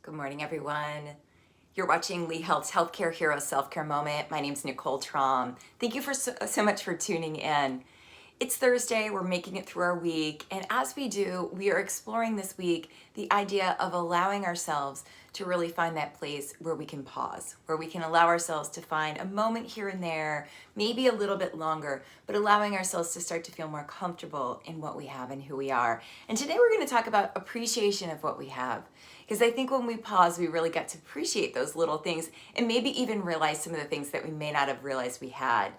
Good morning, everyone. You're watching Lee Health's Healthcare Hero Self-Care Moment. My name's Nicole Traum. Thank you so much for tuning in. It's Thursday, we're making it through our week, and as we do, we are exploring this week the idea of allowing ourselves to really find that place where we can pause, where we can allow ourselves to find a moment here and there, maybe a little bit longer, but allowing ourselves to start to feel more comfortable in what we have and who we are. And today we're going to talk about appreciation of what we have. Because I think when we pause, we really get to appreciate those little things and maybe even realize some of the things that we may not have realized we had.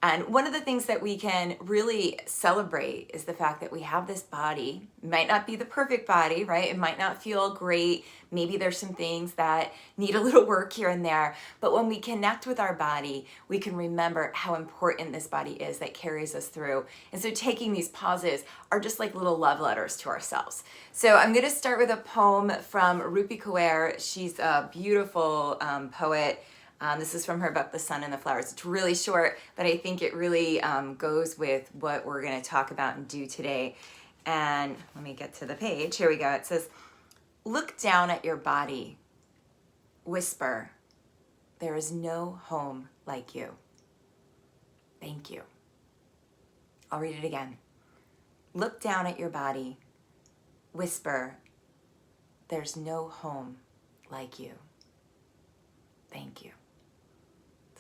And one of the things that we can really celebrate is the fact that we have this body. It might not be the perfect body, right? It might not feel great. Maybe there's some things that need a little work here and there. But when we connect with our body, we can remember how important this body is that carries us through. And so taking these pauses are just like little love letters to ourselves. So I'm going to start with a poem from Rupi Kaur. She's a beautiful poet. This is from her book, The Sun and the Flowers. It's really short, but I think it really goes with what we're going to talk about and do today. And let me get to the page. Here we go. It says, "Look down at your body. Whisper, there is no home like you. Thank you." I'll read it again. Look down at your body. Whisper, there's no home like you. Thank you.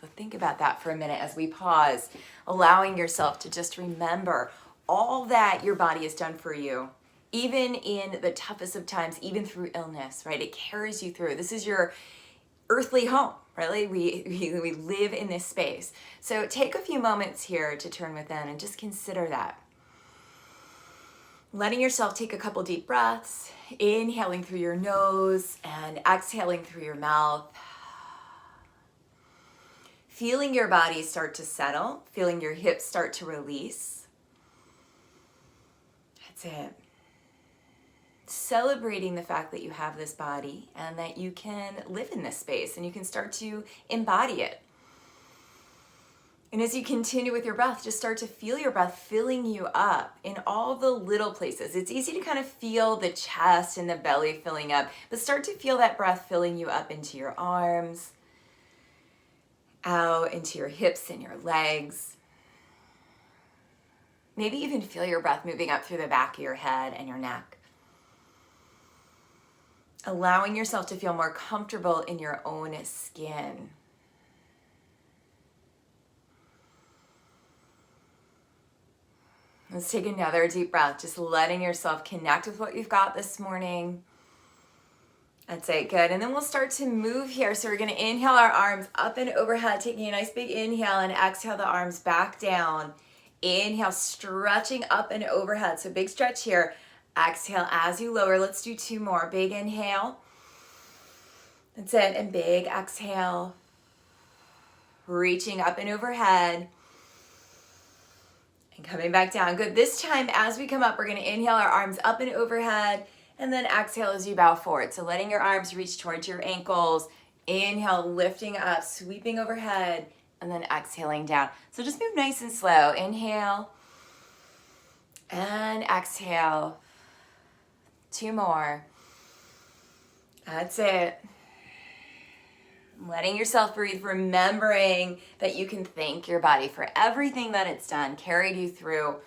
So think about that for a minute as we pause, allowing yourself to just remember all that your body has done for you, even in the toughest of times, even through illness, right? It carries you through. This is your earthly home, really. We live in this space. So take a few moments here to turn within and just consider that. Letting yourself take a couple deep breaths, inhaling through your nose and exhaling through your mouth. Feeling your body start to settle, feeling your hips start to release. That's it. Celebrating the fact that you have this body and that you can live in this space and you can start to embody it. And as you continue with your breath, just start to feel your breath filling you up in all the little places. It's easy to kind of feel the chest and the belly filling up, but start to feel that breath filling you up into your arms, out into your hips and your legs. Maybe even feel your breath moving up through the back of your head and your neck. Allowing yourself to feel more comfortable in your own skin. Let's take another deep breath, just letting yourself connect with what you've got this morning. That's it, good. And then we'll start to move here. So we're going to inhale our arms up and overhead, taking a nice big inhale, and exhale the arms back down. Inhale, stretching up and overhead. So big stretch here. Exhale as you lower. Let's do two more. Big inhale. That's it. And big exhale. Reaching up and overhead. And coming back down. Good. This time, as we come up, we're going to inhale our arms up and overhead. And then exhale as you bow forward. So letting your arms reach towards your ankles. Inhale, lifting up, sweeping overhead, and then exhaling down. So just move nice and slow. Inhale and exhale. Two more. That's it. Letting yourself breathe, remembering that you can thank your body for everything that it's done, carried you through.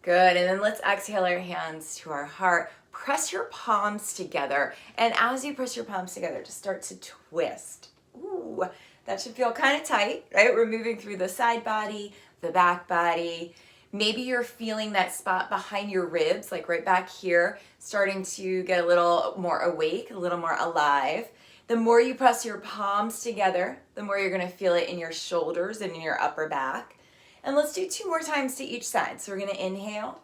Good. And then let's exhale our hands to our heart. Press your palms together. And as you press your palms together, just start to twist. Ooh, that should feel kind of tight, right? We're moving through the side body, the back body. Maybe you're feeling that spot behind your ribs, like right back here, starting to get a little more awake, a little more alive. The more you press your palms together, the more you're going to feel it in your shoulders and in your upper back. And let's do two more times to each side. So we're going to inhale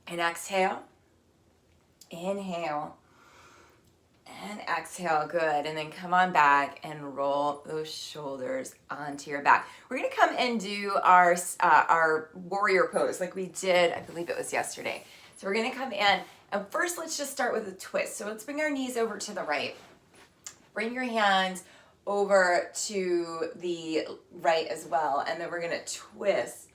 and exhale. Inhale and exhale. Good. And then come on back and roll those shoulders onto your back. We're going to come and do our warrior pose like we did, I believe it was yesterday. So we're going to come in, and first let's just start with a twist. So let's bring our knees over to the right. Bring your hands over to the right as well. And then we're going to twist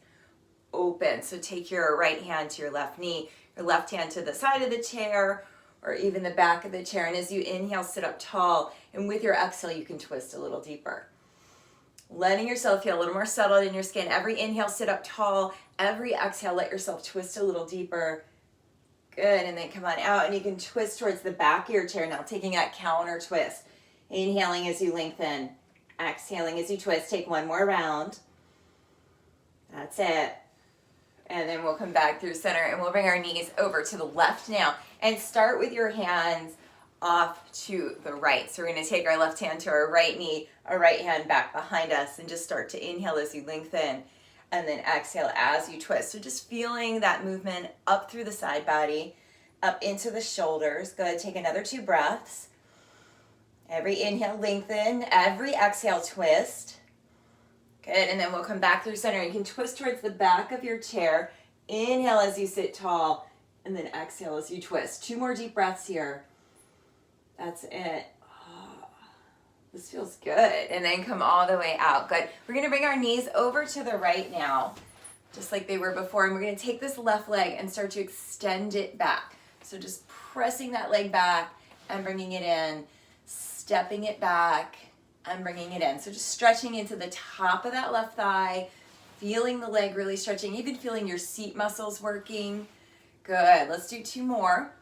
open. So take your right hand to your left knee, your left hand to the side of the chair, or even the back of the chair. And as you inhale, sit up tall. And with your exhale, you can twist a little deeper. Letting yourself feel a little more settled in your skin. Every inhale, sit up tall. Every exhale, let yourself twist a little deeper. Good, and then come on out, and you can twist towards the back of your chair now, taking that counter twist. Inhaling as you lengthen. Exhaling as you twist. Take one more round. That's it. And then we'll come back through center, and we'll bring our knees over to the left now. And start with your hands off to the right. So we're going to take our left hand to our right knee, our right hand back behind us, and just start to inhale as you lengthen. And then exhale as you twist. So just feeling that movement up through the side body, up into the shoulders. Good, take another 2 breaths. Every inhale, lengthen. Every exhale, twist. Good, and then we'll come back through center. You can twist towards the back of your chair. Inhale as you sit tall, and then exhale as you twist. 2 more deep breaths here. That's it. This feels good. And then come all the way out. Good. We're going to bring our knees over to the right now, just like they were before. And we're going to take this left leg and start to extend it back. So just pressing that leg back and bringing it in, stepping it back and bringing it in. So just stretching into the top of that left thigh, feeling the leg really stretching, even feeling your seat muscles working. Good. Let's do 2 more.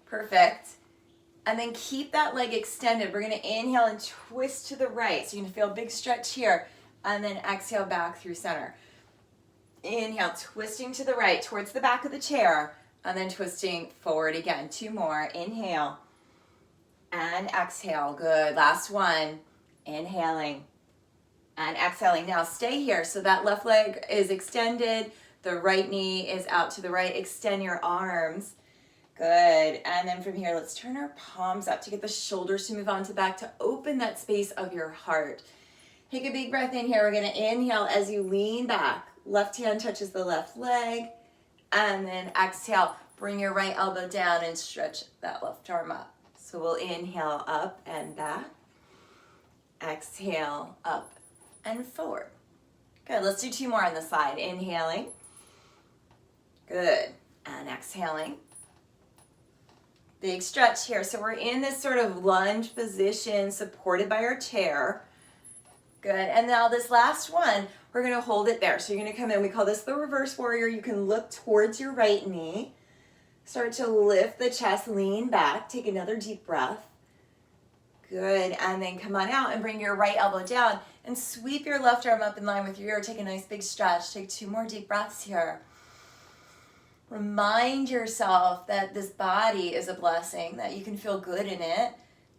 Perfect. And then keep that leg extended. We're going to inhale and twist to the right. So you're going to feel a big stretch here. And then exhale back through center. Inhale, twisting to the right towards the back of the chair. And then twisting forward again. 2 more. Inhale. And exhale. Good. Last one. Inhaling. And exhaling. Now stay here. So that left leg is extended. The right knee is out to the right. Extend your arms. Good. And then from here, let's turn our palms up to get the shoulders to move on to back to open that space of your heart. Take a big breath in here. We're going to inhale as you lean back. Left hand touches the left leg. And then exhale. Bring your right elbow down and stretch that left arm up. So we'll inhale up and back. Exhale up and forward. Good. Let's do 2 more on the side. Inhaling. Good. And exhaling. Big stretch here. So we're in this sort of lunge position supported by our chair. Good. And now this last one, we're going to hold it there. So you're going to come in. We call this the reverse warrior. You can look towards your right knee. Start to lift the chest, lean back. Take another deep breath. Good. And then come on out and bring your right elbow down and sweep your left arm up in line with your ear. Take a nice big stretch. Take 2 more deep breaths here. Remind yourself that this body is a blessing, that you can feel good in it.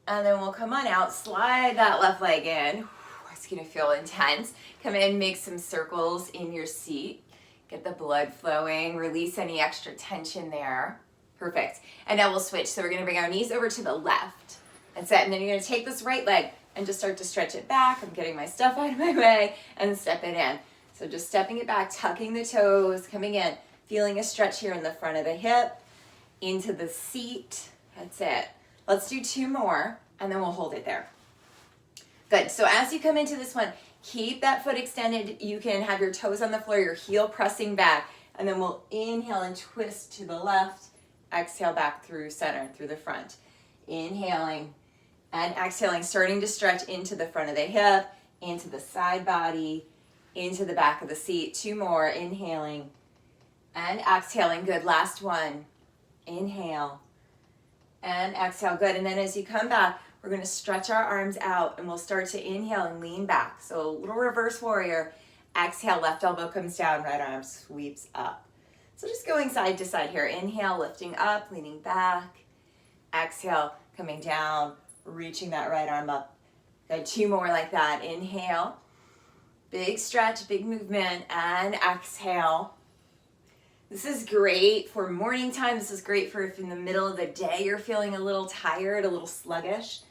And then we'll come on out, slide that left leg in. It's going to feel intense. Come in, make some circles in your seat. Get the blood flowing. Release any extra tension there. Perfect. And now we'll switch. So we're going to bring our knees over to the left. That's it. And then you're going to take this right leg and just start to stretch it back. I'm getting my stuff out of my way and step it in. So just stepping it back, tucking the toes, coming in. Feeling a stretch here in the front of the hip, into the seat. That's it. Let's do 2 more, and then we'll hold it there. Good. So as you come into this one, keep that foot extended. You can have your toes on the floor, your heel pressing back, and then we'll inhale and twist to the left. Exhale back through center, through the front. Inhaling and exhaling, starting to stretch into the front of the hip, into the side body, into the back of the seat. 2 more. Inhaling. And exhaling. Good. Last one. Inhale. And exhale. Good. And then as you come back, we're going to stretch our arms out and we'll start to inhale and lean back. So a little reverse warrior. Exhale. Left elbow comes down. Right arm sweeps up. So just going side to side here. Inhale, lifting up, leaning back. Exhale, coming down, reaching that right arm up. Good. 2 more like that. Inhale. Big stretch, big movement. And exhale. This is great for morning time. This is great for if in the middle of the day you're feeling a little tired, a little sluggish.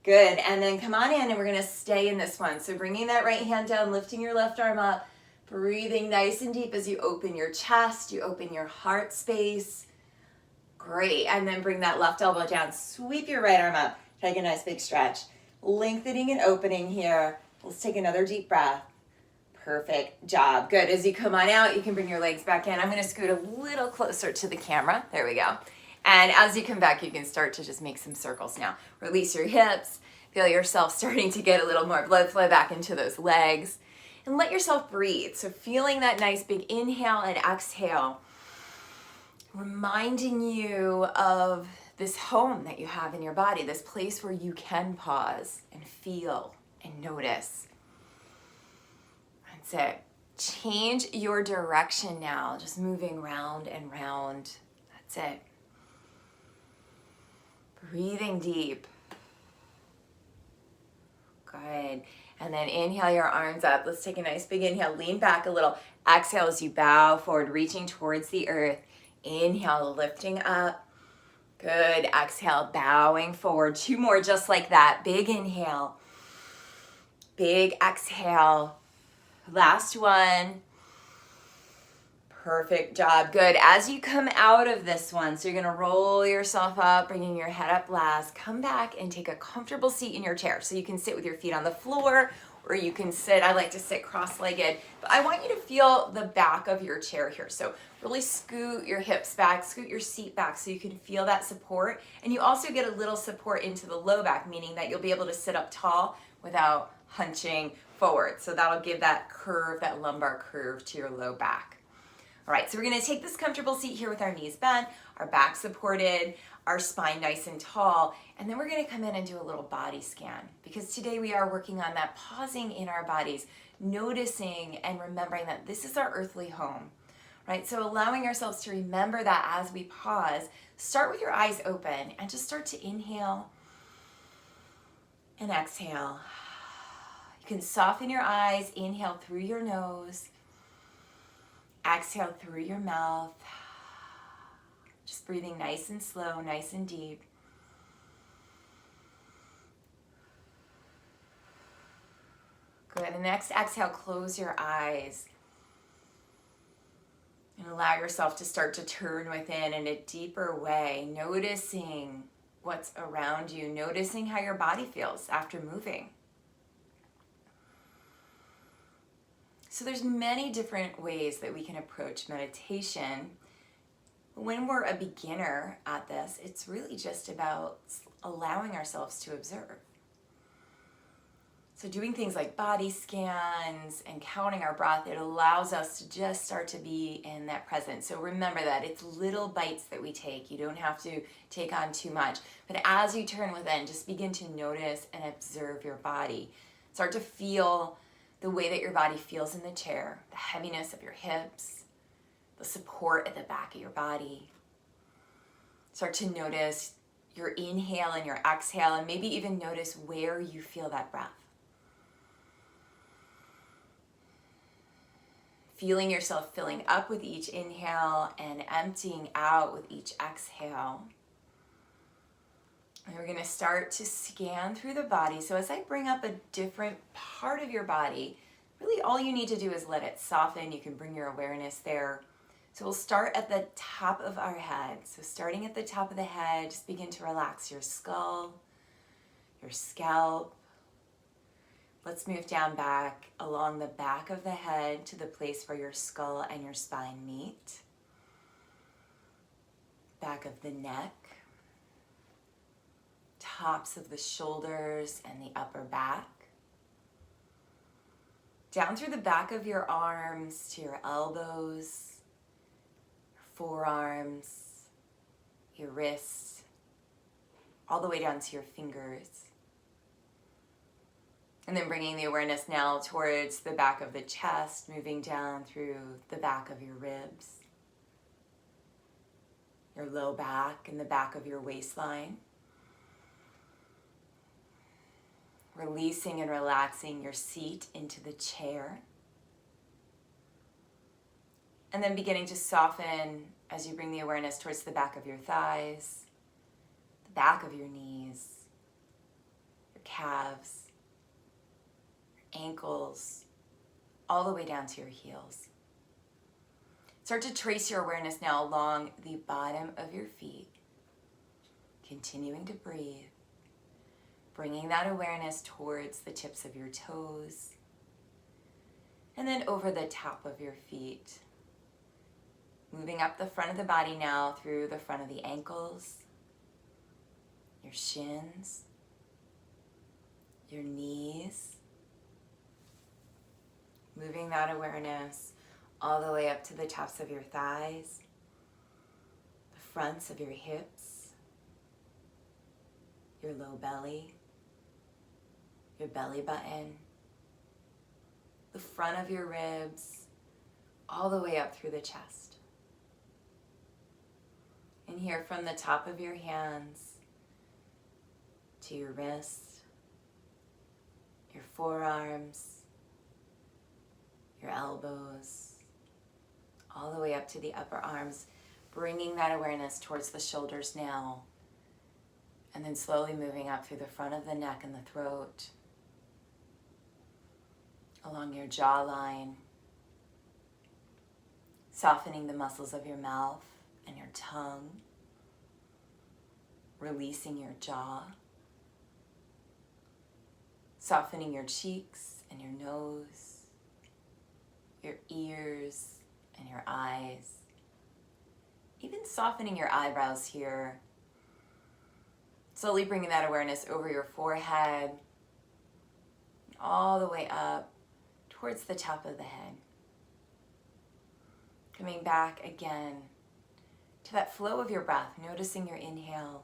Good. And then come on in and we're going to stay in this one. So bringing that right hand down, lifting your left arm up, breathing nice and deep as you open your chest, you open your heart space. Great. And then bring that left elbow down, sweep your right arm up, take a nice big stretch. Lengthening and opening here. Let's take another deep breath. Perfect job. Good. As you come on out, you can bring your legs back in. I'm going to scoot a little closer to the camera. There we go. And as you come back, you can start to just make some circles now. Release your hips. Feel yourself starting to get a little more blood flow back into those legs. And let yourself breathe. So feeling that nice big inhale and exhale, reminding you of this home that you have in your body, this place where you can pause and feel and notice. That's it. Change your direction now, just moving round and round. That's it. Breathing deep. Good. And then inhale your arms up. Let's take a nice big inhale. Lean back a little. Exhale as you bow forward, reaching towards the earth. Inhale, lifting up. Good. Exhale, bowing forward. 2 more just like that. Big inhale. Big exhale. Last one. Perfect job. Good. As you come out of this one, so you're going to roll yourself up, bringing your head up last. Come back and take a comfortable seat in your chair. So you can sit with your feet on the floor, or you can sit, I like to sit cross-legged, but I want you to feel the back of your chair here. So really scoot your hips back, scoot your seat back so you can feel that support. And you also get a little support into the low back, meaning that you'll be able to sit up tall without hunching forward. So that'll give that curve, that lumbar curve to your low back. All right, so we're gonna take this comfortable seat here with our knees bent, our back supported, our spine nice and tall, and then we're gonna come in and do a little body scan, because today we are working on that pausing in our bodies, noticing and remembering that this is our earthly home, right? So allowing ourselves to remember that as we pause, start with your eyes open and just start to inhale and exhale. You can soften your eyes, inhale through your nose, exhale through your mouth. Just breathing nice and slow, nice and deep. Good. And next exhale, close your eyes. And allow yourself to start to turn within in a deeper way, noticing what's around you, noticing how your body feels after moving. So there's many different ways that we can approach meditation. When we're a beginner at this, it's really just about allowing ourselves to observe. So doing things like body scans and counting our breath, it allows us to just start to be in that present. So remember that it's little bites that we take. You don't have to take on too much. But as you turn within, just begin to notice and observe your body. Start to feel the way that your body feels in the chair, the heaviness of your hips, the support at the back of your body. Start to notice your inhale and your exhale, and maybe even notice where you feel that breath. Feeling yourself filling up with each inhale and emptying out with each exhale. And we're going to start to scan through the body. So as I bring up a different part of your body, really all you need to do is let it soften. You can bring your awareness there. So we'll start at the top of our head. So starting at the top of the head, just begin to relax your skull, your scalp. Let's move down back along the back of the head to the place where your skull and your spine meet. Back of the neck. Tops of the shoulders and the upper back. Down through the back of your arms to your elbows, your forearms, your wrists, all the way down to your fingers. And then bringing the awareness now towards the back of the chest, moving down through the back of your ribs, your low back and the back of your waistline. Releasing and relaxing your seat into the chair. And then beginning to soften as you bring the awareness towards the back of your thighs, the back of your knees, your calves, your ankles, all the way down to your heels. Start to trace your awareness now along the bottom of your feet, continuing to breathe. Bringing that awareness towards the tips of your toes, and then over the top of your feet, Moving up the front of the body now through the front of the ankles, your shins, your knees. Moving that awareness all the way up to the tops of your thighs, the fronts of your hips, your low belly, your belly button, the front of your ribs, all the way up through the chest. And here from the top of your hands to your wrists, your forearms, your elbows, all the way up to the upper arms, bringing that awareness towards the shoulders now, and then slowly moving up through the front of the neck and the throat, along your jawline, softening the muscles of your mouth and your tongue, releasing your jaw, softening your cheeks and your nose, your ears and your eyes, even softening your eyebrows here. Slowly bringing that awareness over your forehead, all the way up towards the top of the head. Coming back again to that flow of your breath, noticing your inhale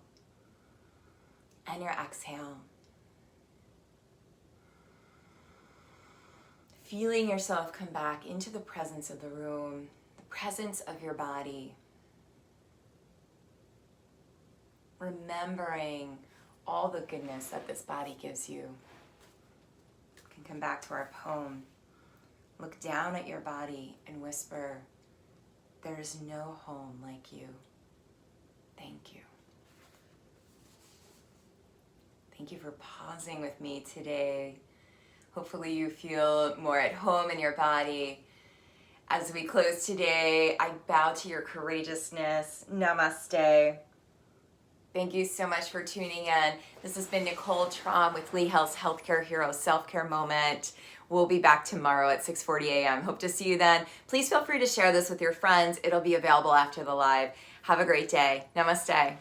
and your exhale. Feeling yourself come back into the presence of the room, the presence of your body. Remembering all the goodness that this body gives you. We can come back to our poem. Look down at your body and whisper, "There is no home like you. Thank you." Thank you for pausing with me today. Hopefully you feel more at home in your body. As we close today, I bow to your courageousness. Namaste. Thank you so much for tuning in. This has been Nicole Traum with Lee Health's Healthcare Hero Self-Care Moment. We'll be back tomorrow at 6:40 a.m. Hope to see you then. Please feel free to share this with your friends. It'll be available after the live. Have a great day. Namaste.